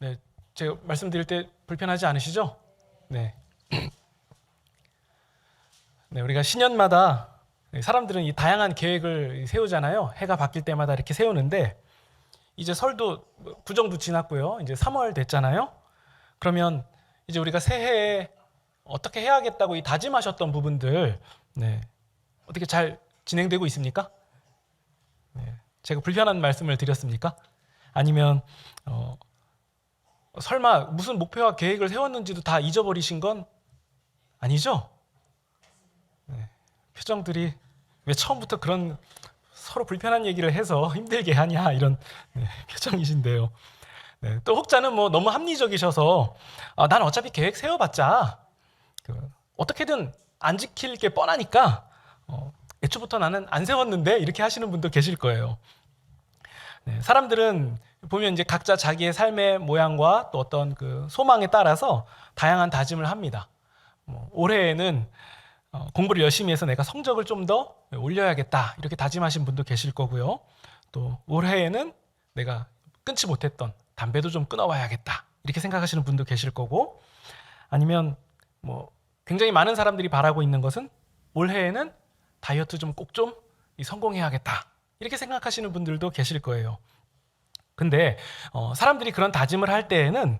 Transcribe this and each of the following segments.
네, 제가 말씀드릴 때 불편하지 않으시죠? 네. 네, 우리가 신년마다 사람들은 이 다양한 계획을 세우잖아요. 해가 바뀔 때마다 이렇게 세우는데 이제 설도 구정도 지났고요. 이제 3월 됐잖아요. 그러면 이제 우리가 새해에 어떻게 해야겠다고 이 다짐하셨던 부분들 어떻게 잘 진행되고 있습니까? 제가 불편한 말씀을 드렸습니까? 아니면 설마 무슨 목표와 계획을 세웠는지도 다 잊어버리신 건 아니죠? 표정들이 왜 처음부터 그런 서로 불편한 얘기를 해서 힘들게 하냐 이런 표정이신데요. 또 혹자는 뭐 너무 합리적이셔서 난 어차피 계획 세워봤자 어떻게든 안 지킬 게 뻔하니까 애초부터 나는 안 세웠는데 이렇게 하시는 분도 계실 거예요. 사람들은 보면 이제 각자 자기의 삶의 모양과 또 어떤 그 소망에 따라서 다양한 다짐을 합니다. 올해에는 공부를 열심히 해서 내가 성적을 좀 더 올려야겠다 이렇게 다짐하신 분도 계실 거고요. 또 올해에는 내가 끊지 못했던 담배도 좀 끊어와야겠다 이렇게 생각하시는 분도 계실 거고, 아니면 뭐 굉장히 많은 사람들이 바라고 있는 것은 올해에는 다이어트 좀 꼭 좀 성공해야겠다 이렇게 생각하시는 분들도 계실 거예요. 근데 사람들이 그런 다짐을 할 때에는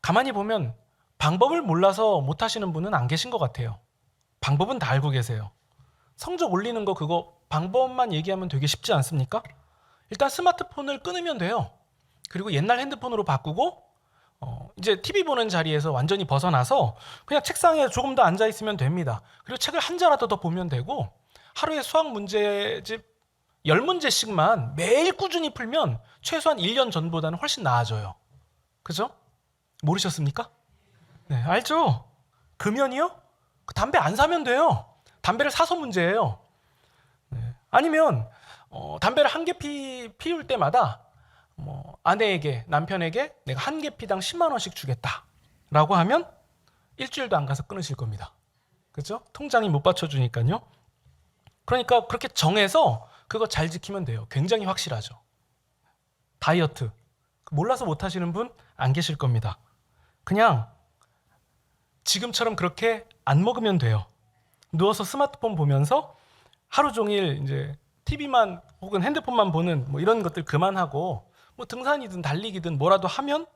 가만히 보면 방법을 몰라서 못 하시는 분은 안 계신 것 같아요. 방법은 다 알고 계세요. 성적 올리는 거 그거 방법만 얘기하면 되게 쉽지 않습니까? 일단 스마트폰을 끊으면 돼요. 그리고 옛날 핸드폰으로 바꾸고 이제 TV 보는 자리에서 완전히 벗어나서 그냥 책상에 조금 더 앉아 있으면 됩니다. 그리고 책을 한 자라도 더 보면 되고, 하루에 수학 문제집 10문제씩만 매일 꾸준히 풀면 최소한 1년 전보다는 훨씬 나아져요. 그죠? 모르셨습니까? 네, 알죠? 금연이요? 담배 안 사면 돼요. 담배를 사서 문제예요. 아니면 담배를 한 개 피울 때마다 아내에게, 남편에게 내가 한 개 피당 10만 원씩 주겠다라고 하면 일주일도 안 가서 끊으실 겁니다. 그렇죠? 통장이 못 받쳐주니까요. 그러니까 그렇게 정해서 그거 잘 지키면 돼요. 굉장히 확실하죠. 다이어트 몰라서 못 하시는 분 안 계실 겁니다. 그냥 지금처럼 그렇게 안 먹으면 돼요. 누워서 스마트폰 보면서 하루 종일 이제 TV만 혹은 핸드폰만 보는 뭐 이런 것들 그만하고 뭐 등산이든 달리기든 뭐라도 하면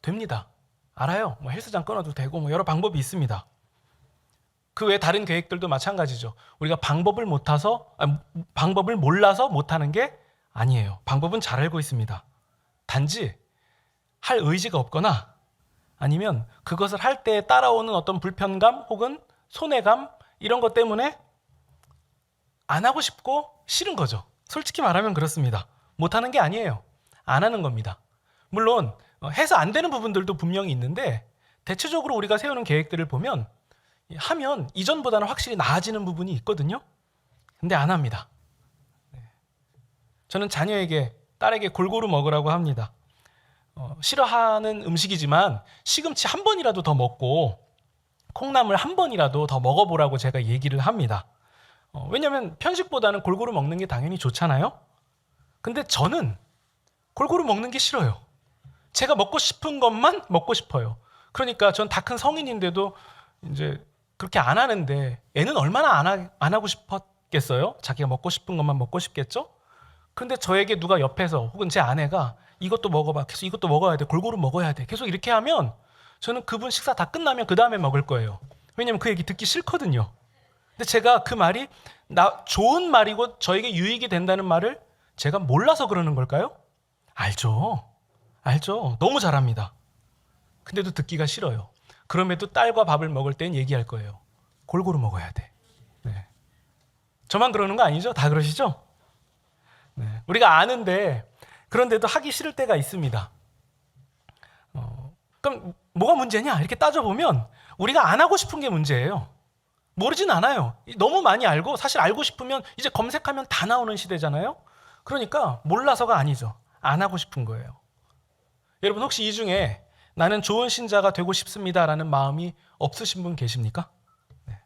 됩니다. 알아요. 뭐 헬스장 끊어도 되고 뭐 여러 방법이 있습니다. 그 외 다른 계획들도 마찬가지죠. 우리가 방법을 몰라서 못하는 게 아니에요. 방법은 잘 알고 있습니다. 단지 할 의지가 없거나 아니면 그것을 할 때 따라오는 어떤 불편감 혹은 손해감 이런 것 때문에 안 하고 싶고 싫은 거죠. 솔직히 말하면 그렇습니다. 못하는 게 아니에요. 안 하는 겁니다. 물론 해서 안 되는 부분들도 분명히 있는데 대체적으로 우리가 세우는 계획들을 보면 하면 이전보다는 확실히 나아지는 부분이 있거든요. 근데 안 합니다. 저는 자녀에게, 딸에게 골고루 먹으라고 합니다. 싫어하는 음식이지만 시금치 한 번이라도 더 먹고 콩나물 한 번이라도 더 먹어보라고 제가 얘기를 합니다. 왜냐하면 편식보다는 골고루 먹는 게 당연히 좋잖아요. 근데 저는 골고루 먹는 게 싫어요. 제가 먹고 싶은 것만 먹고 싶어요. 그러니까 전 다 큰 성인인데도 이제 그렇게 안 하는데 애는 얼마나 안 하고 싶었겠어요? 자기가 먹고 싶은 것만 먹고 싶겠죠? 근데 저에게 누가 옆에서 혹은 제 아내가 이것도 먹어봐, 계속 이것도 먹어야 돼, 골고루 먹어야 돼, 계속 이렇게 하면 저는 그분 식사 다 끝나면 그 다음에 먹을 거예요. 왜냐면 그 얘기 듣기 싫거든요. 근데 제가 그 말이 좋은 말이고 저에게 유익이 된다는 말을 제가 몰라서 그러는 걸까요? 알죠. 너무 잘합니다. 근데도 듣기가 싫어요. 그럼에도 딸과 밥을 먹을 땐 얘기할 거예요. 골고루 먹어야 돼. 네. 저만 그러는 거 아니죠? 다 그러시죠? 네. 우리가 아는데 그런데도 하기 싫을 때가 있습니다. 그럼 뭐가 문제냐? 이렇게 따져보면 우리가 안 하고 싶은 게 문제예요. 모르진 않아요. 너무 많이 알고, 사실 알고 싶으면 이제 검색하면 다 나오는 시대잖아요. 그러니까 몰라서가 아니죠. 안 하고 싶은 거예요. 여러분 혹시 이 중에 나는 좋은 신자가 되고 싶습니다라는 마음이 없으신 분 계십니까? 네.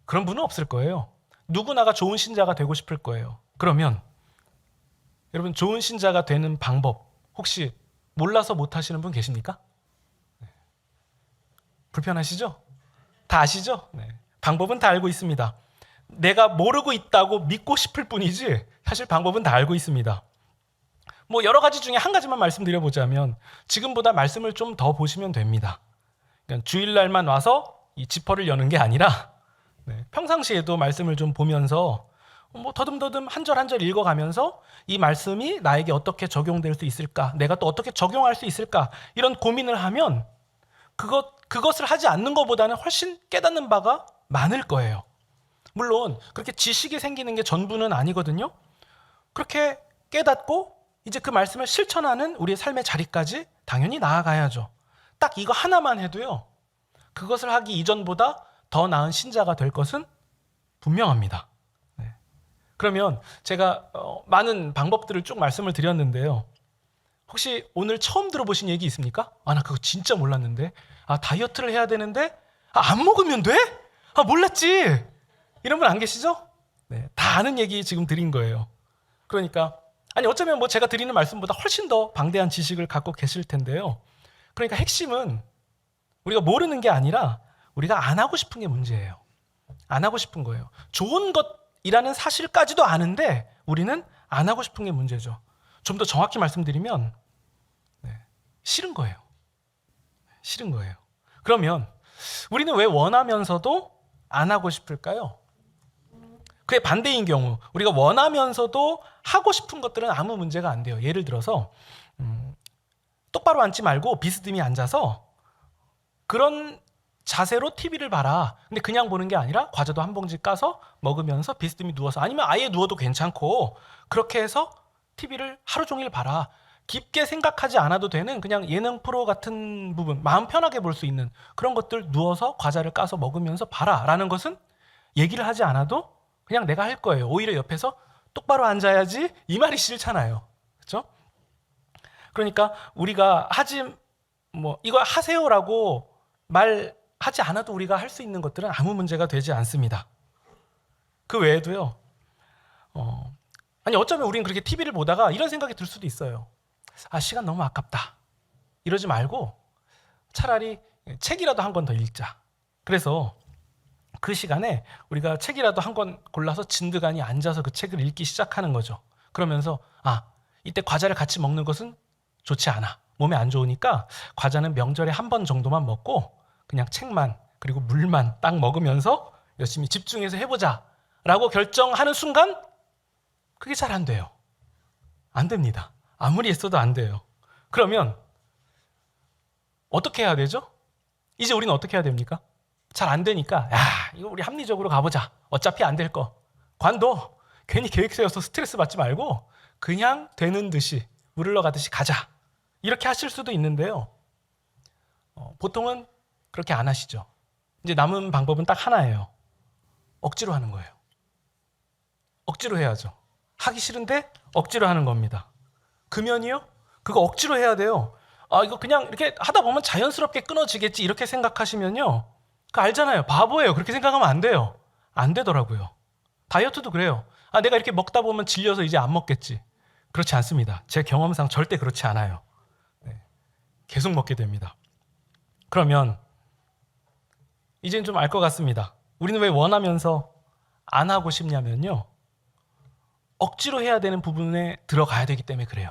그런 분은 없을 거예요. 누구나가 좋은 신자가 되고 싶을 거예요. 그러면 여러분 좋은 신자가 되는 방법 혹시 몰라서 못 하시는 분 계십니까? 불편하시죠? 다 아시죠? 네. 방법은 다 알고 있습니다. 내가 모르고 있다고 믿고 싶을 뿐이지 사실 방법은 다 알고 있습니다. 뭐 여러 가지 중에 한 가지만 말씀드려보자면 지금보다 말씀을 좀 더 보시면 됩니다. 그러니까 주일날만 와서 이 지퍼를 여는 게 아니라 평상시에도 말씀을 좀 보면서 뭐 더듬더듬 한 절 한 절 읽어가면서 이 말씀이 나에게 어떻게 적용될 수 있을까? 내가 또 어떻게 적용할 수 있을까? 이런 고민을 하면 그것을 하지 않는 것보다는 훨씬 깨닫는 바가 많을 거예요. 물론 그렇게 지식이 생기는 게 전부는 아니거든요. 그렇게 깨닫고 이제 그 말씀을 실천하는 우리의 삶의 자리까지 당연히 나아가야죠. 딱 이거 하나만 해도요. 그것을 하기 이전보다 더 나은 신자가 될 것은 분명합니다. 네. 그러면 제가 많은 방법들을 쭉 말씀을 드렸는데요. 혹시 오늘 처음 들어보신 얘기 있습니까? 나 그거 진짜 몰랐는데. 다이어트를 해야 되는데 안 먹으면 돼? 몰랐지. 이런 분 안 계시죠? 네, 다 아는 얘기 지금 드린 거예요. 그러니까 어쩌면 뭐 제가 드리는 말씀보다 훨씬 더 방대한 지식을 갖고 계실 텐데요. 그러니까 핵심은 우리가 모르는 게 아니라 우리가 안 하고 싶은 게 문제예요. 안 하고 싶은 거예요. 좋은 것이라는 사실까지도 아는데 우리는 안 하고 싶은 게 문제죠. 좀 더 정확히 말씀드리면 싫은 거예요. 싫은 거예요. 그러면 우리는 왜 원하면서도 안 하고 싶을까요? 그의 반대인 경우 우리가 원하면서도 하고 싶은 것들은 아무 문제가 안 돼요. 예를 들어서 똑바로 앉지 말고 비스듬히 앉아서 그런 자세로 TV를 봐라. 근데 그냥 보는 게 아니라 과자도 한 봉지 까서 먹으면서 비스듬히 누워서, 아니면 아예 누워도 괜찮고, 그렇게 해서 TV를 하루 종일 봐라. 깊게 생각하지 않아도 되는 그냥 예능 프로 같은 부분, 마음 편하게 볼 수 있는 그런 것들 누워서 과자를 까서 먹으면서 봐라 라는 것은 얘기를 하지 않아도 그냥 내가 할 거예요. 오히려 옆에서 똑바로 앉아야지 이 말이 싫잖아요. 그렇죠? 그러니까 우리가 이거 하세요라고 말하지 않아도 우리가 할 수 있는 것들은 아무 문제가 되지 않습니다. 그 외에도요. 어쩌면 우리는 그렇게 TV를 보다가 이런 생각이 들 수도 있어요. 시간 너무 아깝다. 이러지 말고 차라리 책이라도 한 권 더 읽자. 그래서 그 시간에 우리가 책이라도 한 권 골라서 진드간이 앉아서 그 책을 읽기 시작하는 거죠. 그러면서 이때 과자를 같이 먹는 것은 좋지 않아. 몸에 안 좋으니까 과자는 명절에 한 번 정도만 먹고 그냥 책만 그리고 물만 딱 먹으면서 열심히 집중해서 해보자 라고 결정하는 순간 그게 잘 안 돼요. 안 됩니다. 아무리 했어도 안 돼요. 그러면 어떻게 해야 되죠? 이제 우리는 어떻게 해야 됩니까? 잘 안 되니까 이거 우리 합리적으로 가보자. 어차피 안 될 거. 관둬. 괜히 계획 세워서 스트레스 받지 말고 그냥 되는 듯이 물 흘러가듯이 가자. 이렇게 하실 수도 있는데요. 보통은 그렇게 안 하시죠. 이제 남은 방법은 딱 하나예요. 억지로 하는 거예요. 억지로 해야죠. 하기 싫은데 억지로 하는 겁니다. 금연이요? 그거 억지로 해야 돼요. 이거 그냥 이렇게 하다 보면 자연스럽게 끊어지겠지 이렇게 생각하시면요. 그거 알잖아요. 바보예요. 그렇게 생각하면 안 돼요. 안 되더라고요. 다이어트도 그래요. 내가 이렇게 먹다 보면 질려서 이제 안 먹겠지. 그렇지 않습니다. 제 경험상 절대 그렇지 않아요. 계속 먹게 됩니다. 그러면 이제는 좀 알 것 같습니다. 우리는 왜 원하면서 안 하고 싶냐면요. 억지로 해야 되는 부분에 들어가야 되기 때문에 그래요.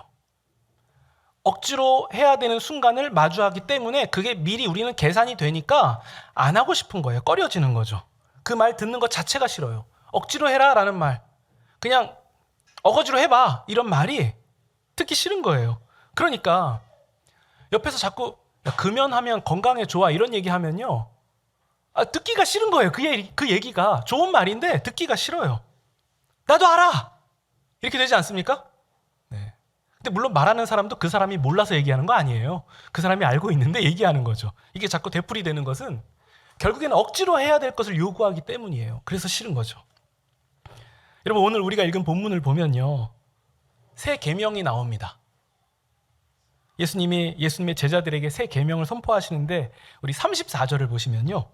억지로 해야 되는 순간을 마주하기 때문에 그게 미리 우리는 계산이 되니까 안 하고 싶은 거예요. 꺼려지는 거죠. 그 말 듣는 것 자체가 싫어요. 억지로 해라 라는 말, 그냥 어거지로 해봐 이런 말이 듣기 싫은 거예요. 그러니까 옆에서 자꾸 금연하면 건강에 좋아 이런 얘기하면요. 듣기가 싫은 거예요. 그 얘기가 좋은 말인데 듣기가 싫어요. 나도 알아. 이렇게 되지 않습니까? 네. 근데 물론 말하는 사람도 그 사람이 몰라서 얘기하는 거 아니에요. 그 사람이 알고 있는데 얘기하는 거죠. 이게 자꾸 되풀이 되는 것은 결국에는 억지로 해야 될 것을 요구하기 때문이에요. 그래서 싫은 거죠. 여러분, 오늘 우리가 읽은 본문을 보면요. 새 계명이 나옵니다. 예수님의 제자들에게 새 계명을 선포하시는데 우리 34절을 보시면요.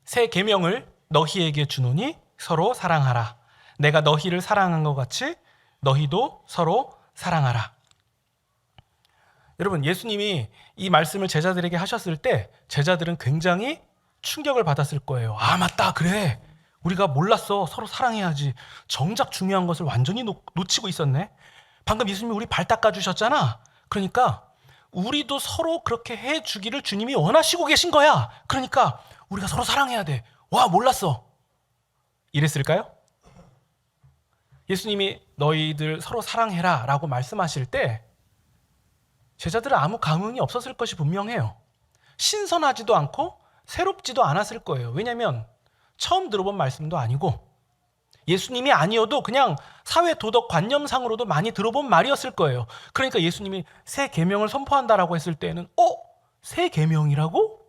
새 계명을 너희에게 주노니 서로 사랑하라. 내가 너희를 사랑한 것 같이 너희도 서로 사랑하라. 여러분, 예수님이 이 말씀을 제자들에게 하셨을 때 제자들은 굉장히 충격을 받았을 거예요. 아, 맞다. 그래. 우리가 몰랐어. 서로 사랑해야지. 정작 중요한 것을 완전히 놓치고 있었네. 방금 예수님이 우리 발 닦아주셨잖아. 그러니까 우리도 서로 그렇게 해주기를 주님이 원하시고 계신 거야. 그러니까 우리가 서로 사랑해야 돼. 와, 몰랐어. 이랬을까요? 예수님이 너희들 서로 사랑해라 라고 말씀하실 때 제자들은 아무 감흥이 없었을 것이 분명해요. 신선하지도 않고 새롭지도 않았을 거예요. 왜냐하면 처음 들어본 말씀도 아니고 예수님이 아니어도 그냥 사회 도덕 관념상으로도 많이 들어본 말이었을 거예요. 그러니까 예수님이 새 계명을 선포한다라고 했을 때는 새 계명이라고?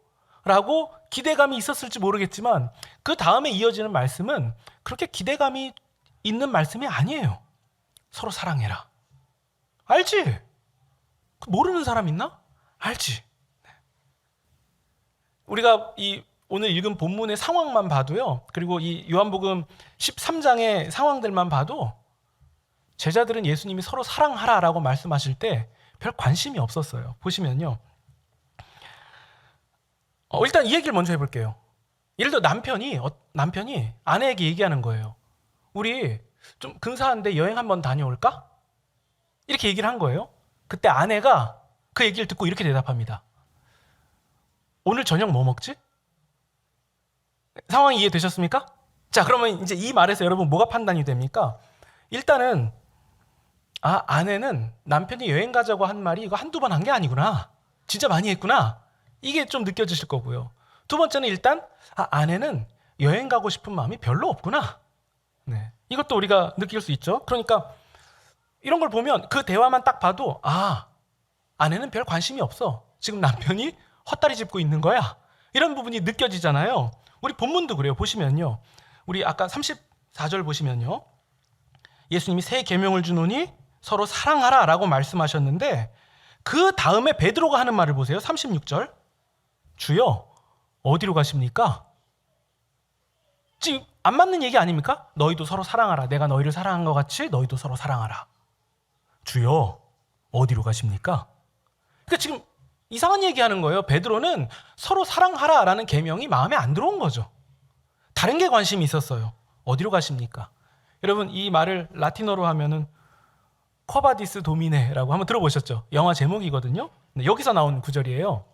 라고 기대감이 있었을지 모르겠지만 그 다음에 이어지는 말씀은 그렇게 기대감이 있는 말씀이 아니에요. 서로 사랑해라. 알지? 모르는 사람 있나? 알지? 우리가 이 오늘 읽은 본문의 상황만 봐도요. 그리고 이 요한복음 13장의 상황들만 봐도 제자들은 예수님이 서로 사랑하라라고 말씀하실 때 별 관심이 없었어요. 보시면요. 일단 이 얘기를 먼저 해볼게요. 예를 들어 남편이 아내에게 얘기하는 거예요. 우리 좀 근사한데 여행 한번 다녀올까? 이렇게 얘기를 한 거예요. 그때 아내가 그 얘기를 듣고 이렇게 대답합니다. 오늘 저녁 뭐 먹지? 상황이 이해되셨습니까? 자, 그러면 이제 이 말에서 여러분 뭐가 판단이 됩니까? 일단은 아내는 남편이 여행 가자고 한 말이 이거 한두 번 한 게 아니구나. 진짜 많이 했구나. 이게 좀 느껴지실 거고요. 두 번째는 일단 아내는 여행 가고 싶은 마음이 별로 없구나. 네. 이것도 우리가 느낄 수 있죠. 그러니까 이런 걸 보면 그 대화만 딱 봐도 아내는 별 관심이 없어. 지금 남편이 헛다리 짚고 있는 거야. 이런 부분이 느껴지잖아요. 우리 본문도 그래요. 보시면요. 우리 아까 34절 보시면요. 예수님이 새 계명을 주노니 서로 사랑하라 라고 말씀하셨는데 그 다음에 베드로가 하는 말을 보세요. 36절. 주여, 어디로 가십니까? 지금 안 맞는 얘기 아닙니까? 너희도 서로 사랑하라. 내가 너희를 사랑한 것 같이 너희도 서로 사랑하라. 주여, 어디로 가십니까? 그러니까 지금 이상한 얘기하는 거예요. 베드로는 서로 사랑하라라는 계명이 마음에 안 들어온 거죠. 다른 게 관심이 있었어요. 어디로 가십니까? 여러분, 이 말을 라틴어로 하면은 쿼바디스 도미네라고 한번 들어보셨죠? 영화 제목이거든요. 네, 여기서 나온 구절이에요.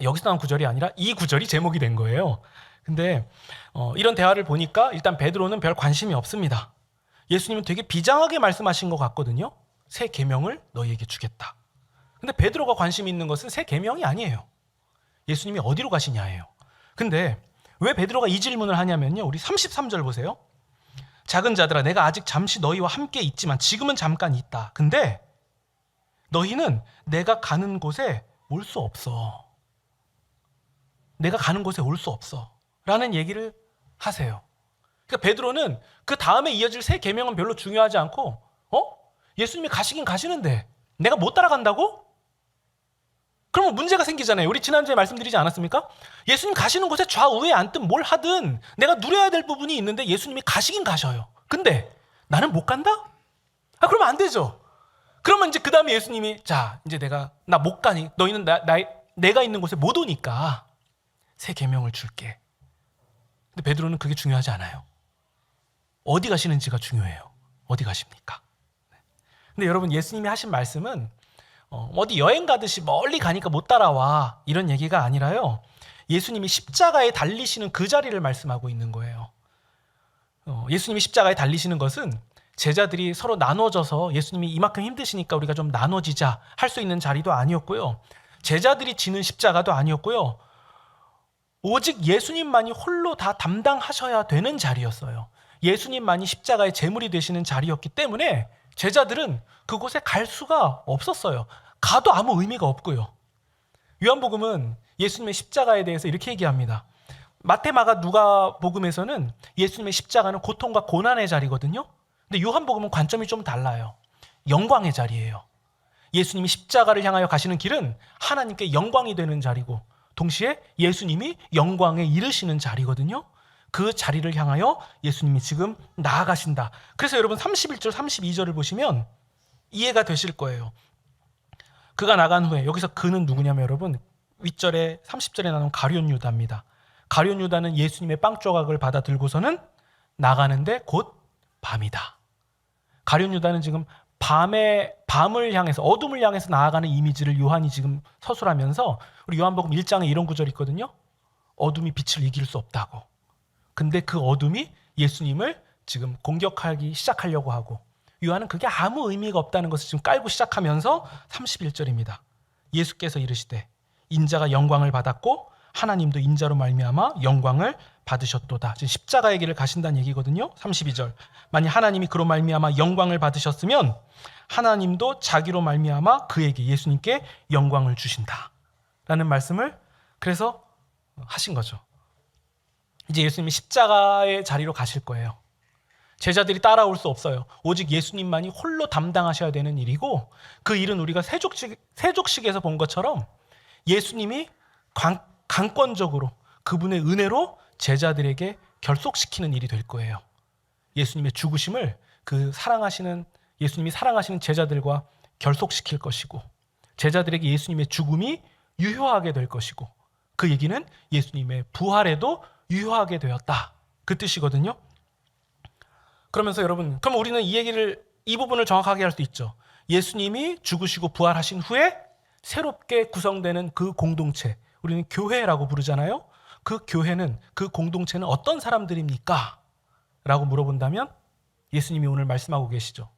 여기서 나온 구절이 아니라 이 구절이 제목이 된 거예요. 근데 이런 대화를 보니까 일단 베드로는 별 관심이 없습니다. 예수님은 되게 비장하게 말씀하신 것 같거든요. 새 계명을 너희에게 주겠다. 근데 베드로가 관심이 있는 것은 새 계명이 아니에요. 예수님이 어디로 가시냐예요. 근데 왜 베드로가 이 질문을 하냐면요. 우리 33절 보세요. 작은 자들아, 내가 아직 잠시 너희와 함께 있지만 지금은 잠깐 있다. 근데 너희는 내가 가는 곳에 올 수 없어. 내가 가는 곳에 올 수 없어. 라는 얘기를 하세요. 그러니까 베드로는 그 다음에 이어질 새 계명은 별로 중요하지 않고 예수님이 가시긴 가시는데 내가 못 따라간다고? 그러면 문제가 생기잖아요. 우리 지난주에 말씀드리지 않았습니까? 예수님 가시는 곳에 좌우에 앉든 뭘 하든 내가 누려야 될 부분이 있는데 예수님이 가시긴 가셔요. 근데 나는 못 간다? 그러면 안 되죠. 그러면 이제 그 다음에 예수님이 자, 이제 나 못 가니 너희는 내가 있는 곳에 못 오니까 새 계명을 줄게. 근데 베드로는 그게 중요하지 않아요. 어디 가시는지가 중요해요. 어디 가십니까? 근데 여러분, 예수님이 하신 말씀은 어디 여행 가듯이 멀리 가니까 못 따라와 이런 얘기가 아니라요. 예수님이 십자가에 달리시는 그 자리를 말씀하고 있는 거예요. 예수님이 십자가에 달리시는 것은 제자들이 서로 나눠져서 예수님이 이만큼 힘드시니까 우리가 좀 나눠지자 할 수 있는 자리도 아니었고요. 제자들이 지는 십자가도 아니었고요. 오직 예수님만이 홀로 다 담당하셔야 되는 자리였어요. 예수님만이 십자가의 제물이 되시는 자리였기 때문에 제자들은 그곳에 갈 수가 없었어요. 가도 아무 의미가 없고요. 요한복음은 예수님의 십자가에 대해서 이렇게 얘기합니다. 마태, 마가, 누가 복음에서는 예수님의 십자가는 고통과 고난의 자리거든요. 근데 요한복음은 관점이 좀 달라요. 영광의 자리예요. 예수님이 십자가를 향하여 가시는 길은 하나님께 영광이 되는 자리고 동시에 예수님이 영광에 이르시는 자리거든요. 그 자리를 향하여 예수님이 지금 나아가신다. 그래서 여러분 31절, 32절을 보시면 이해가 되실 거예요. 그가 나간 후에, 여기서 그는 누구냐면 여러분 윗절에 30절에 나온 가룟 유다입니다. 가룟 유다는 예수님의 빵 조각을 받아 들고서는 나가는데 곧 밤이다. 가룟 유다는 지금 밤을 향해서, 어둠을 향해서 나아가는 이미지를 요한이 지금 서술하면서, 우리 요한복음 1장에 이런 구절이 있거든요. 어둠이 빛을 이길 수 없다고. 근데 그 어둠이 예수님을 지금 공격하기 시작하려고 하고, 요한은 그게 아무 의미가 없다는 것을 지금 깔고 시작하면서 31절입니다. 예수께서 이르시되 인자가 영광을 받았고 하나님도 인자로 말미암아 영광을 받으셨도다. 지금 십자가의 길을 가신다는 얘기거든요. 32절. 만약 하나님이 그로 말미암아 영광을 받으셨으면 하나님도 자기로 말미암아 그에게, 예수님께 영광을 주신다 라는 말씀을 그래서 하신 거죠. 이제 예수님이 십자가의 자리로 가실 거예요. 제자들이 따라올 수 없어요. 오직 예수님만이 홀로 담당하셔야 되는 일이고, 그 일은 우리가 세족식에서 본 것처럼 예수님이 강권적으로 그분의 은혜로 제자들에게 결속시키는 일이 될 거예요. 예수님의 죽으심을 예수님이 사랑하시는 제자들과 결속시킬 것이고, 제자들에게 예수님의 죽음이 유효하게 될 것이고, 그 얘기는 예수님의 부활에도 유효하게 되었다, 그 뜻이거든요. 그러면서 여러분, 그럼 우리는 이 부분을 정확하게 할 수 있죠. 예수님이 죽으시고 부활하신 후에 새롭게 구성되는 그 공동체, 우리는 교회라고 부르잖아요. 그 교회는, 그 공동체는 어떤 사람들입니까? 라고 물어본다면 예수님이 오늘 말씀하고 계시죠.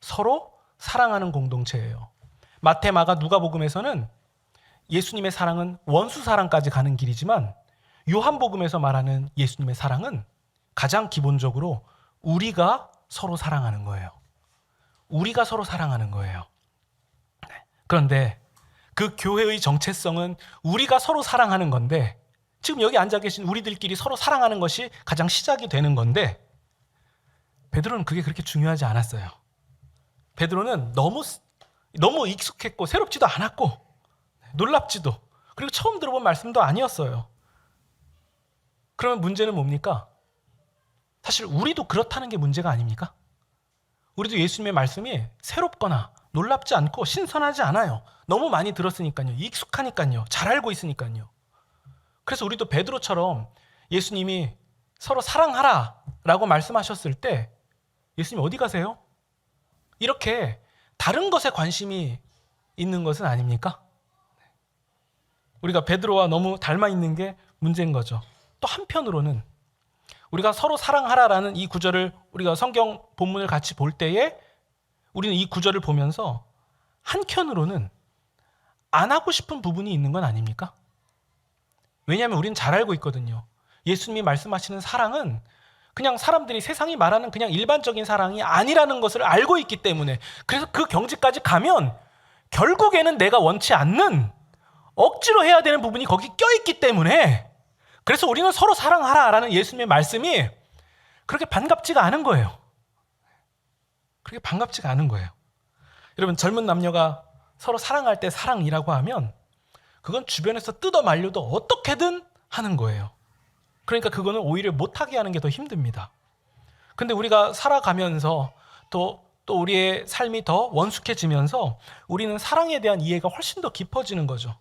서로 사랑하는 공동체예요. 마태, 마가, 누가복음에서는 예수님의 사랑은 원수 사랑까지 가는 길이지만, 요한복음에서 말하는 예수님의 사랑은 가장 기본적으로 우리가 서로 사랑하는 거예요. 우리가 서로 사랑하는 거예요. 그런데 그 교회의 정체성은 우리가 서로 사랑하는 건데, 지금 여기 앉아 계신 우리들끼리 서로 사랑하는 것이 가장 시작이 되는 건데, 베드로는 그게 그렇게 중요하지 않았어요. 베드로는 너무 익숙했고 새롭지도 않았고 놀랍지도, 그리고 처음 들어본 말씀도 아니었어요. 그러면 문제는 뭡니까? 사실 우리도 그렇다는 게 문제가 아닙니까? 우리도 예수님의 말씀이 새롭거나 놀랍지 않고 신선하지 않아요. 너무 많이 들었으니까요. 익숙하니까요. 잘 알고 있으니까요. 그래서 우리도 베드로처럼 예수님이 서로 사랑하라 라고 말씀하셨을 때 예수님 어디 가세요? 이렇게 다른 것에 관심이 있는 것은 아닙니까? 우리가 베드로와 너무 닮아 있는 게 문제인 거죠. 또 한편으로는 우리가 서로 사랑하라라는 이 구절을, 우리가 성경 본문을 같이 볼 때에 우리는 이 구절을 보면서 한켠으로는 안 하고 싶은 부분이 있는 건 아닙니까? 왜냐하면 우리는 잘 알고 있거든요. 예수님이 말씀하시는 사랑은 그냥 사람들이, 세상이 말하는 그냥 일반적인 사랑이 아니라는 것을 알고 있기 때문에, 그래서 그 경지까지 가면 결국에는 내가 원치 않는, 억지로 해야 되는 부분이 거기 껴있기 때문에, 그래서 우리는 서로 사랑하라라는 예수님의 말씀이 그렇게 반갑지가 않은 거예요. 그렇게 반갑지가 않은 거예요. 여러분, 젊은 남녀가 서로 사랑할 때 사랑이라고 하면 그건 주변에서 뜯어 말려도 어떻게든 하는 거예요. 그러니까 그거는 오히려 못하게 하는 게 더 힘듭니다. 근데 우리가 살아가면서 또 우리의 삶이 더 원숙해지면서 우리는 사랑에 대한 이해가 훨씬 더 깊어지는 거죠.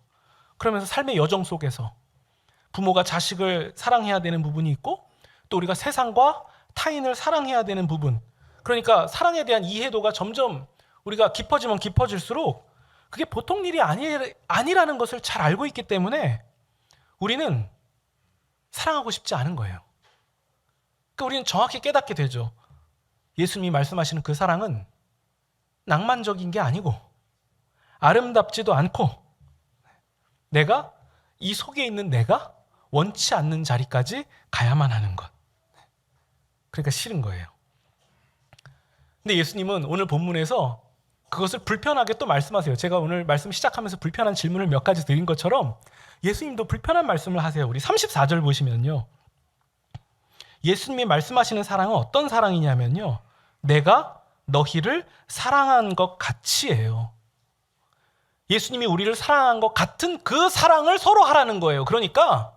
그러면서 삶의 여정 속에서 부모가 자식을 사랑해야 되는 부분이 있고, 또 우리가 세상과 타인을 사랑해야 되는 부분, 그러니까 사랑에 대한 이해도가 점점 우리가 깊어지면 깊어질수록 그게 보통 일이 아니라는 것을 잘 알고 있기 때문에 우리는 사랑하고 싶지 않은 거예요. 그러니까 우리는 정확히 깨닫게 되죠. 예수님이 말씀하시는 그 사랑은 낭만적인 게 아니고 아름답지도 않고, 내가, 이 속에 있는 내가 원치 않는 자리까지 가야만 하는 것. 그러니까 싫은 거예요. 근데 예수님은 오늘 본문에서 그것을 불편하게 또 말씀하세요. 제가 오늘 말씀 시작하면서 불편한 질문을 몇 가지 드린 것처럼 예수님도 불편한 말씀을 하세요. 우리 34절 보시면요. 예수님이 말씀하시는 사랑은 어떤 사랑이냐면요, 내가 너희를 사랑한 것 같이예요. 예수님이 우리를 사랑한 것 같은 그 사랑을 서로 하라는 거예요. 그러니까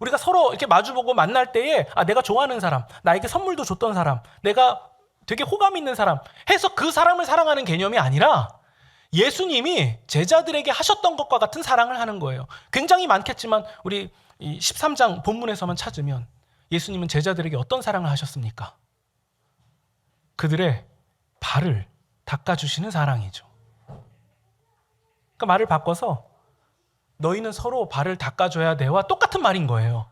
우리가 서로 이렇게 마주보고 만날 때에, 내가 좋아하는 사람, 나에게 선물도 줬던 사람, 내가 되게 호감 있는 사람 해서 그 사람을 사랑하는 개념이 아니라, 예수님이 제자들에게 하셨던 것과 같은 사랑을 하는 거예요. 굉장히 많겠지만 우리 이 13장 본문에서만 찾으면 예수님은 제자들에게 어떤 사랑을 하셨습니까? 그들의 발을 닦아주시는 사랑이죠. 그러니까 말을 바꿔서 너희는 서로 발을 닦아줘야 돼와 똑같은 말인 거예요.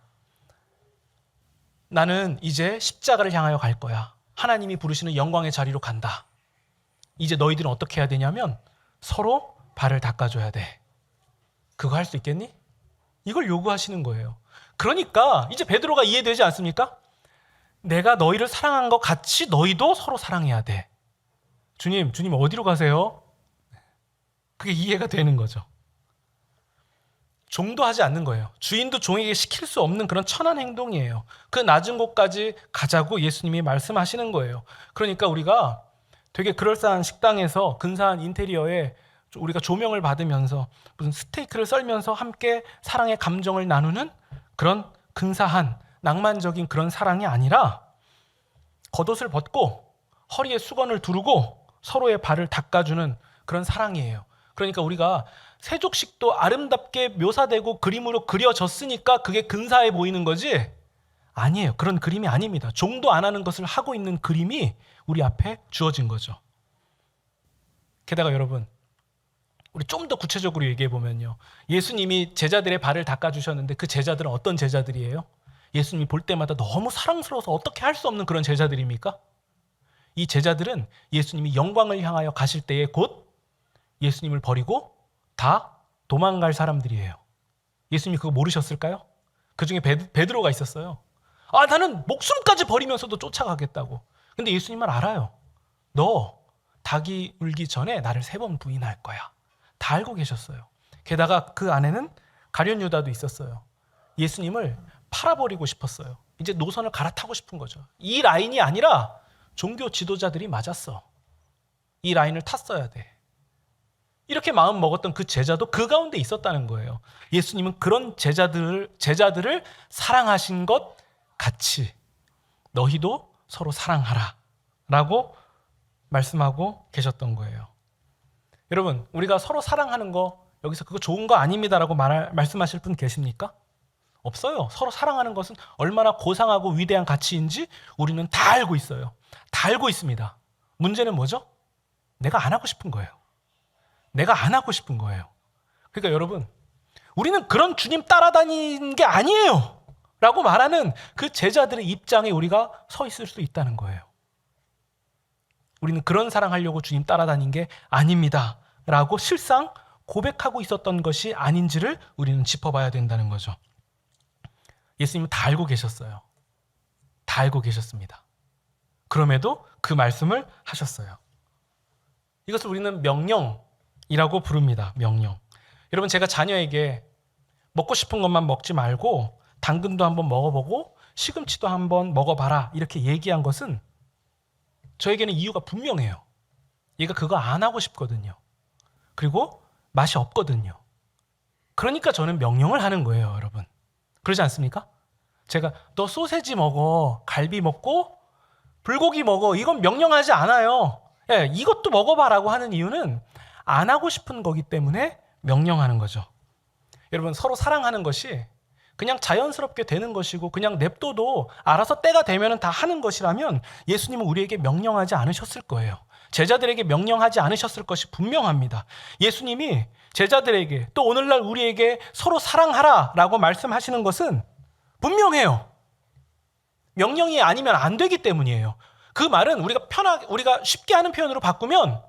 나는 이제 십자가를 향하여 갈 거야. 하나님이 부르시는 영광의 자리로 간다. 이제 너희들은 어떻게 해야 되냐면 서로 발을 닦아줘야 돼. 그거 할 수 있겠니? 이걸 요구하시는 거예요. 그러니까 이제 베드로가 이해되지 않습니까? 내가 너희를 사랑한 것 같이 너희도 서로 사랑해야 돼. 주님 어디로 가세요? 그게 이해가 되는 거죠. 종도 하지 않는 거예요. 주인도 종에게 시킬 수 없는 그런 천한 행동이에요. 그 낮은 곳까지 가자고 예수님이 말씀하시는 거예요. 그러니까 우리가 되게 그럴싸한 식당에서 근사한 인테리어에 우리가 조명을 받으면서 무슨 스테이크를 썰면서 함께 사랑의 감정을 나누는 그런 근사한 낭만적인 그런 사랑이 아니라 겉옷을 벗고 허리에 수건을 두르고 서로의 발을 닦아주는 그런 사랑이에요. 그러니까 우리가 세족식도 아름답게 묘사되고 그림으로 그려졌으니까 그게 근사해 보이는 거지? 아니에요. 그런 그림이 아닙니다. 종도 안 하는 것을 하고 있는 그림이 우리 앞에 주어진 거죠. 게다가 여러분, 우리 좀 더 구체적으로 얘기해 보면요. 예수님이 제자들의 발을 닦아주셨는데 그 제자들은 어떤 제자들이에요? 예수님이 볼 때마다 너무 사랑스러워서 어떻게 할 수 없는 그런 제자들입니까? 이 제자들은 예수님이 영광을 향하여 가실 때에 곧 예수님을 버리고 다 도망갈 사람들이에요. 예수님이 그거 모르셨을까요? 그 중에 베드로가 있었어요. 나는 목숨까지 버리면서도 쫓아가겠다고. 근데 예수님은 알아요. 너 닭이 울기 전에 나를 3번 부인할 거야. 다 알고 계셨어요. 게다가 그 안에는 가룟 유다도 있었어요. 예수님을 팔아버리고 싶었어요. 이제 노선을 갈아타고 싶은 거죠. 이 라인이 아니라 종교 지도자들이 맞았어. 이 라인을 탔어야 돼. 이렇게 마음 먹었던 그 제자도 그 가운데 있었다는 거예요. 예수님은 그런 제자들을 사랑하신 것 같이 너희도 서로 사랑하라 라고 말씀하고 계셨던 거예요. 여러분, 우리가 서로 사랑하는 거 여기서 그거 좋은 거 아닙니다라고 말씀하실 분 계십니까? 없어요. 서로 사랑하는 것은 얼마나 고상하고 위대한 가치인지 우리는 다 알고 있어요. 다 알고 있습니다. 문제는 뭐죠? 내가 안 하고 싶은 거예요. 내가 안 하고 싶은 거예요. 그러니까 여러분, 우리는 그런 주님 따라다니는 게 아니에요 라고 말하는 그 제자들의 입장에 우리가 서 있을 수 있다는 거예요. 우리는 그런 사랑하려고 주님 따라다닌 게 아닙니다 라고 실상 고백하고 있었던 것이 아닌지를 우리는 짚어봐야 된다는 거죠. 예수님은 다 알고 계셨어요. 다 알고 계셨습니다. 그럼에도 그 말씀을 하셨어요. 이것을 우리는 명령이라고 부릅니다. 명령. 여러분, 제가 자녀에게 먹고 싶은 것만 먹지 말고 당근도 한번 먹어보고 시금치도 한번 먹어봐라 이렇게 얘기한 것은 저에게는 이유가 분명해요. 얘가 그거 안 하고 싶거든요. 그리고 맛이 없거든요. 그러니까 저는 명령을 하는 거예요, 여러분. 그러지 않습니까? 제가 너 소세지 먹어, 갈비 먹고 불고기 먹어, 이건 명령하지 않아요. 예, 이것도 먹어봐라고 하는 이유는 안 하고 싶은 거기 때문에 명령하는 거죠. 여러분, 서로 사랑하는 것이 그냥 자연스럽게 되는 것이고 그냥 냅둬도 알아서 때가 되면 다 하는 것이라면 예수님은 우리에게 명령하지 않으셨을 거예요. 제자들에게 명령하지 않으셨을 것이 분명합니다. 예수님이 제자들에게 또 오늘날 우리에게 서로 사랑하라 라고 말씀하시는 것은 분명해요. 명령이 아니면 안 되기 때문이에요. 그 말은 우리가 쉽게 하는 표현으로 바꾸면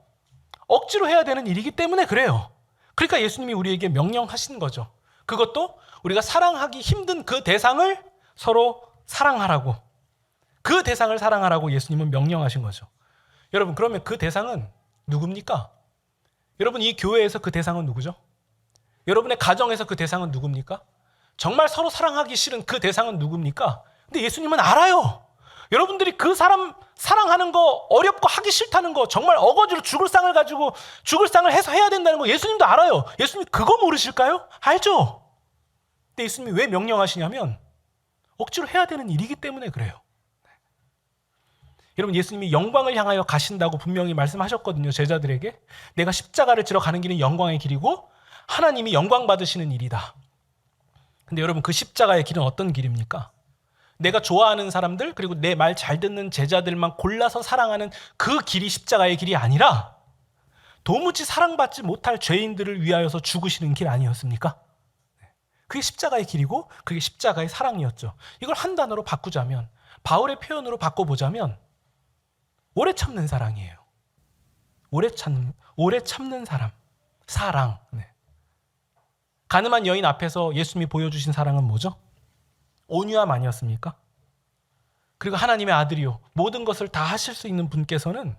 억지로 해야 되는 일이기 때문에 그래요. 그러니까 예수님이 우리에게 명령하신 거죠. 그것도 우리가 사랑하기 힘든 그 대상을 서로 사랑하라고, 그 대상을 사랑하라고 예수님은 명령하신 거죠. 여러분, 그러면 그 대상은 누굽니까? 여러분, 이 교회에서 그 대상은 누구죠? 여러분의 가정에서 그 대상은 누굽니까? 정말 서로 사랑하기 싫은 그 대상은 누굽니까? 근데 예수님은 알아요. 여러분들이 그 사람 사랑하는 거 어렵고 하기 싫다는 거, 정말 어거지로 죽을 상을 가지고 죽을 상을 해서 해야 된다는 거 예수님도 알아요. 예수님 그거 모르실까요? 알죠. 근데 예수님이 왜 명령하시냐면 억지로 해야 되는 일이기 때문에 그래요. 여러분, 예수님이 영광을 향하여 가신다고 분명히 말씀하셨거든요. 제자들에게. 내가 십자가를 지러 가는 길은 영광의 길이고 하나님이 영광 받으시는 일이다. 근데 여러분, 그 십자가의 길은 어떤 길입니까? 내가 좋아하는 사람들, 그리고 내 말 잘 듣는 제자들만 골라서 사랑하는 그 길이 십자가의 길이 아니라 도무지 사랑받지 못할 죄인들을 위하여서 죽으시는 길 아니었습니까? 그게 십자가의 길이고 그게 십자가의 사랑이었죠. 이걸 한 단어로 바꾸자면, 바울의 표현으로 바꿔보자면 오래 참는 사랑이에요. 오래 참는 사랑. 네. 가늠한 여인 앞에서 예수님이 보여주신 사랑은 뭐죠? 온유함 아니었습니까? 그리고 하나님의 아들이요, 모든 것을 다 하실 수 있는 분께서는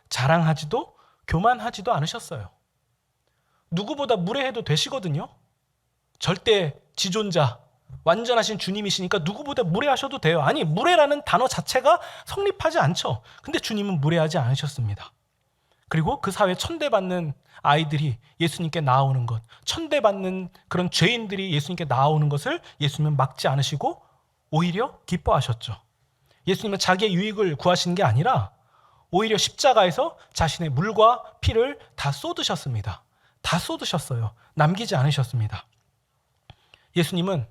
자랑하지도 교만하지도 않으셨어요. 누구보다 무례해도 되시거든요. 절대 지존자, 완전하신 주님이시니까 누구보다 무례하셔도 돼요. 아니, 무례라는 단어 자체가 성립하지 않죠. 근데 주님은 무례하지 않으셨습니다. 그리고 그 사회에 천대받는 아이들이 예수님께 나아오는 것, 천대받는 그런 죄인들이 예수님께 나아오는 것을 예수님은 막지 않으시고 오히려 기뻐하셨죠. 예수님은 자기의 유익을 구하신 게 아니라 오히려 십자가에서 자신의 물과 피를 다 쏟으셨습니다. 다 쏟으셨어요. 남기지 않으셨습니다. 예수님은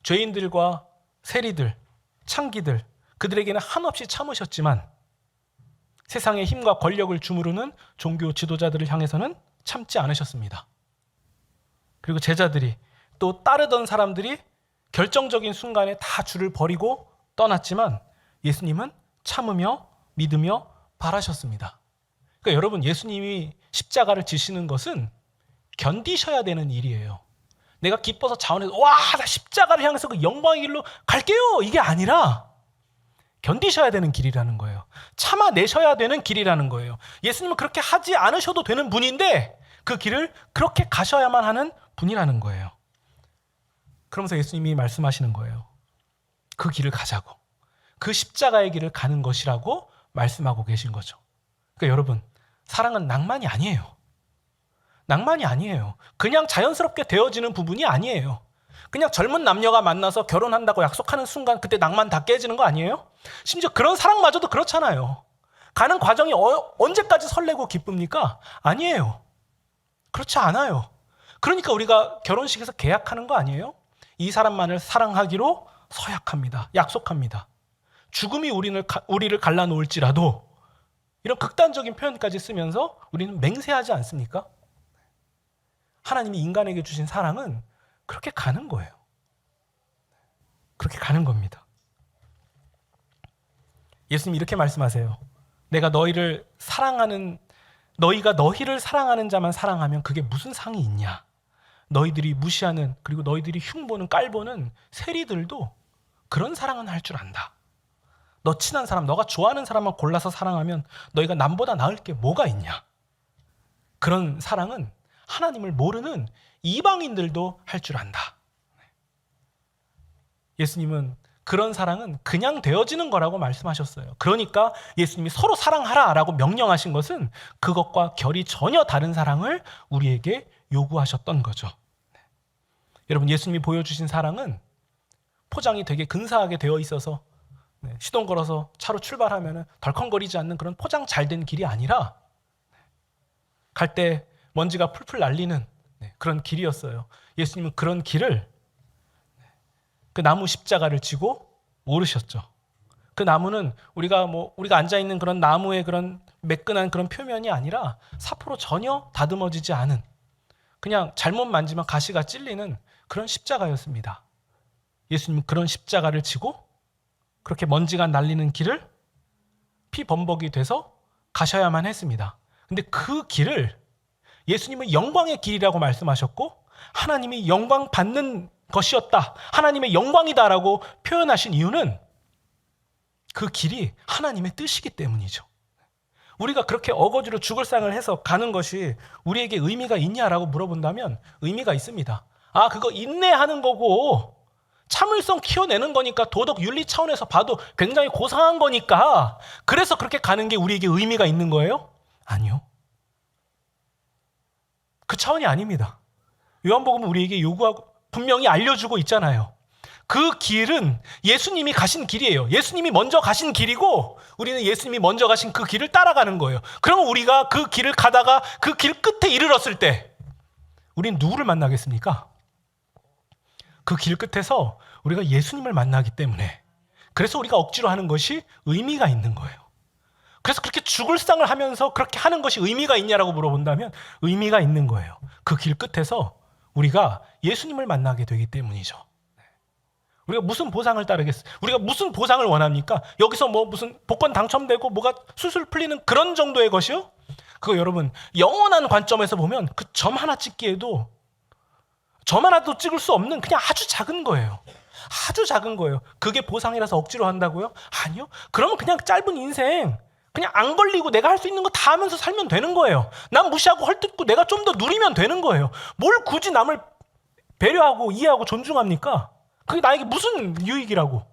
죄인들과 세리들, 창기들, 그들에게는 한없이 참으셨지만 세상의 힘과 권력을 주무르는 종교 지도자들을 향해서는 참지 않으셨습니다. 그리고 제자들이, 또 따르던 사람들이 결정적인 순간에 다 주를 버리고 떠났지만 예수님은 참으며 믿으며 바라셨습니다. 그러니까 여러분, 예수님이 십자가를 지시는 것은 견디셔야 되는 일이에요. 내가 기뻐서 자원해서 와, 나 십자가를 향해서 그 영광의 길로 갈게요, 이게 아니라 견디셔야 되는 길이라는 거예요. 참아내셔야 되는 길이라는 거예요. 예수님은 그렇게 하지 않으셔도 되는 분인데 그 길을 그렇게 가셔야만 하는 분이라는 거예요. 그러면서 예수님이 말씀하시는 거예요. 그 길을 가자고. 그 십자가의 길을 가는 것이라고 말씀하고 계신 거죠. 그러니까 여러분, 사랑은 낭만이 아니에요. 낭만이 아니에요. 그냥 자연스럽게 되어지는 부분이 아니에요. 그냥 젊은 남녀가 만나서 결혼한다고 약속하는 순간 그때 낭만 다 깨지는 거 아니에요? 심지어 그런 사랑마저도 그렇잖아요. 가는 과정이 언제까지 설레고 기쁩니까? 아니에요. 그렇지 않아요. 그러니까 우리가 결혼식에서 계약하는 거 아니에요? 이 사람만을 사랑하기로 서약합니다. 약속합니다. 죽음이 우리를 갈라놓을지라도, 이런 극단적인 표현까지 쓰면서 우리는 맹세하지 않습니까? 하나님이 인간에게 주신 사랑은 그렇게 가는 거예요. 그렇게 가는 겁니다. 예수님이 이렇게 말씀하세요. 내가 너희가 너희를 사랑하는 자만 사랑하면 그게 무슨 상이 있냐? 너희들이 무시하는, 그리고 너희들이 흉보는 깔보는 세리들도 그런 사랑은 할 줄 안다. 너 친한 사람, 너가 좋아하는 사람만 골라서 사랑하면 너희가 남보다 나을 게 뭐가 있냐? 그런 사랑은 하나님을 모르는 이방인들도 할 줄 안다. 예수님은 그런 사랑은 그냥 되어지는 거라고 말씀하셨어요. 그러니까 예수님이 서로 사랑하라라고 명령하신 것은 그것과 결이 전혀 다른 사랑을 우리에게 요구하셨던 거죠. 여러분, 예수님이 보여주신 사랑은 포장이 되게 근사하게 되어 있어서 시동 걸어서 차로 출발하면 덜컹거리지 않는 그런 포장 잘 된 길이 아니라 갈 때 먼지가 풀풀 날리는 그런 길이었어요. 예수님은 그런 길을, 그 나무 십자가를 지고 오르셨죠. 그 나무는 우리가 앉아있는 그런 나무의 그런 매끈한 그런 표면이 아니라 사포로 전혀 다듬어지지 않은, 그냥 잘못 만지면 가시가 찔리는 그런 십자가였습니다. 예수님은 그런 십자가를 지고 그렇게 먼지가 날리는 길을 피범벅이 돼서 가셔야만 했습니다. 근데 그 길을 예수님은 영광의 길이라고 말씀하셨고 하나님이 영광 받는 것이었다, 하나님의 영광이다라고 표현하신 이유는 그 길이 하나님의 뜻이기 때문이죠. 우리가 그렇게 어거지로 죽을 상을 해서 가는 것이 우리에게 의미가 있냐라고 물어본다면 의미가 있습니다. 그거 인내하는 거고 참을성 키워내는 거니까, 도덕 윤리 차원에서 봐도 굉장히 고상한 거니까 그래서 그렇게 가는 게 우리에게 의미가 있는 거예요? 아니요. 그 차원이 아닙니다. 요한복음은 우리에게 요구하고 분명히 알려주고 있잖아요. 그 길은 예수님이 가신 길이에요. 예수님이 먼저 가신 길이고 우리는 예수님이 먼저 가신 그 길을 따라가는 거예요. 그러면 우리가 그 길을 가다가 그 길 끝에 이르렀을 때 우리는 누구를 만나겠습니까? 그 길 끝에서 우리가 예수님을 만나기 때문에, 그래서 우리가 억지로 하는 것이 의미가 있는 거예요. 그래서 그렇게 죽을 상을 하면서 그렇게 하는 것이 의미가 있냐라고 물어본다면 의미가 있는 거예요. 그 길 끝에서 우리가 예수님을 만나게 되기 때문이죠. 우리가 무슨 보상을 따르겠어요? 우리가 무슨 보상을 원합니까? 여기서 뭐 무슨 복권 당첨되고 뭐가 술술 풀리는 그런 정도의 것이요? 그거 여러분 영원한 관점에서 보면 그 점 하나 찍기에도 점 하나도 찍을 수 없는 그냥 아주 작은 거예요. 아주 작은 거예요. 그게 보상이라서 억지로 한다고요? 아니요. 그러면 그냥 짧은 인생 그냥 안 걸리고 내가 할 수 있는 거 다 하면서 살면 되는 거예요. 남 무시하고 헐뜯고 내가 좀 더 누리면 되는 거예요. 뭘 굳이 남을 배려하고 이해하고 존중합니까? 그게 나에게 무슨 유익이라고.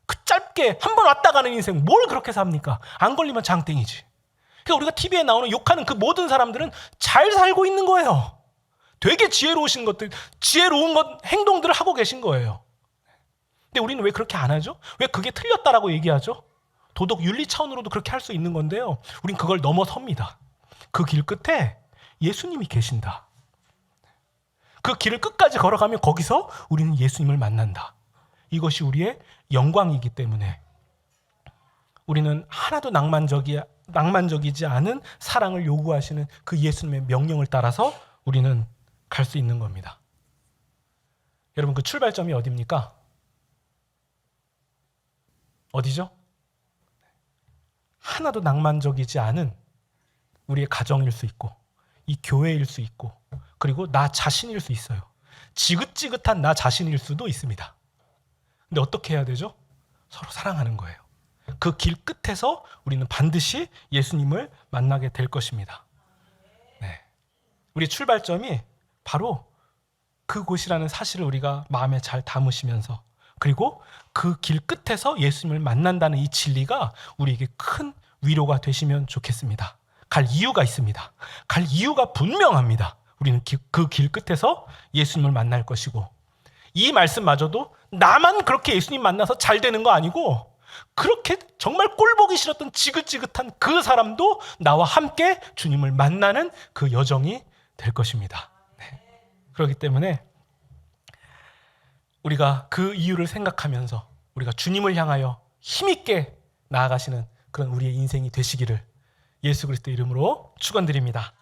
그 짧게 한 번 왔다 가는 인생 뭘 그렇게 삽니까? 안 걸리면 장땡이지. 그러니까 우리가 TV에 나오는 욕하는 그 모든 사람들은 잘 살고 있는 거예요. 되게 지혜로우신 것들, 지혜로운 행동들을 하고 계신 거예요. 근데 우리는 왜 그렇게 안 하죠? 왜 그게 틀렸다라고 얘기하죠? 도덕 윤리 차원으로도 그렇게 할 수 있는 건데요. 우린 그걸 넘어섭니다. 그 길 끝에 예수님이 계신다. 그 길을 끝까지 걸어가면 거기서 우리는 예수님을 만난다. 이것이 우리의 영광이기 때문에 우리는 하나도 낭만적이지 않은 사랑을 요구하시는 그 예수님의 명령을 따라서 우리는 갈 수 있는 겁니다. 여러분 그 출발점이 어디입니까? 어디죠? 하나도 낭만적이지 않은 우리의 가정일 수 있고 이 교회일 수 있고 그리고 나 자신일 수 있어요. 지긋지긋한 나 자신일 수도 있습니다. 근데 어떻게 해야 되죠? 서로 사랑하는 거예요. 그 길 끝에서 우리는 반드시 예수님을 만나게 될 것입니다. 네. 우리 출발점이 바로 그곳이라는 사실을 우리가 마음에 잘 담으시면서 그리고 그 길 끝에서 예수님을 만난다는 이 진리가 우리에게 큰 위로가 되시면 좋겠습니다. 갈 이유가 있습니다. 갈 이유가 분명합니다. 우리는 그 길 끝에서 예수님을 만날 것이고 이 말씀마저도 나만 그렇게 예수님 만나서 잘 되는 거 아니고 그렇게 정말 꼴보기 싫었던 지긋지긋한 그 사람도 나와 함께 주님을 만나는 그 여정이 될 것입니다. 네. 그렇기 때문에 우리가 그 이유를 생각하면서 우리가 주님을 향하여 힘있게 나아가시는 그런 우리의 인생이 되시기를 예수 그리스도 이름으로 축원드립니다.